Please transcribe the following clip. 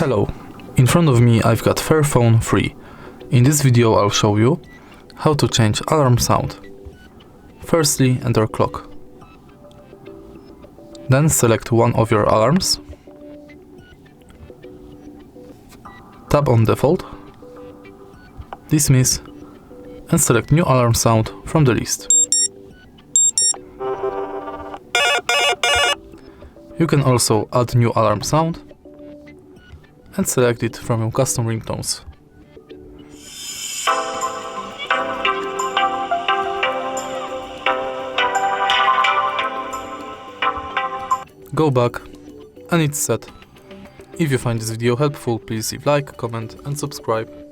Hello, in front of me I've got Fairphone 3. In this video I'll show you how to change alarm sound. Firstly, enter clock. Then select one of your alarms. Tap on default, dismiss, and select new alarm sound from the list. You can also add new alarm sound and select it from your custom ringtones. Go back and it's set. If you find this video helpful, please leave like, comment and subscribe.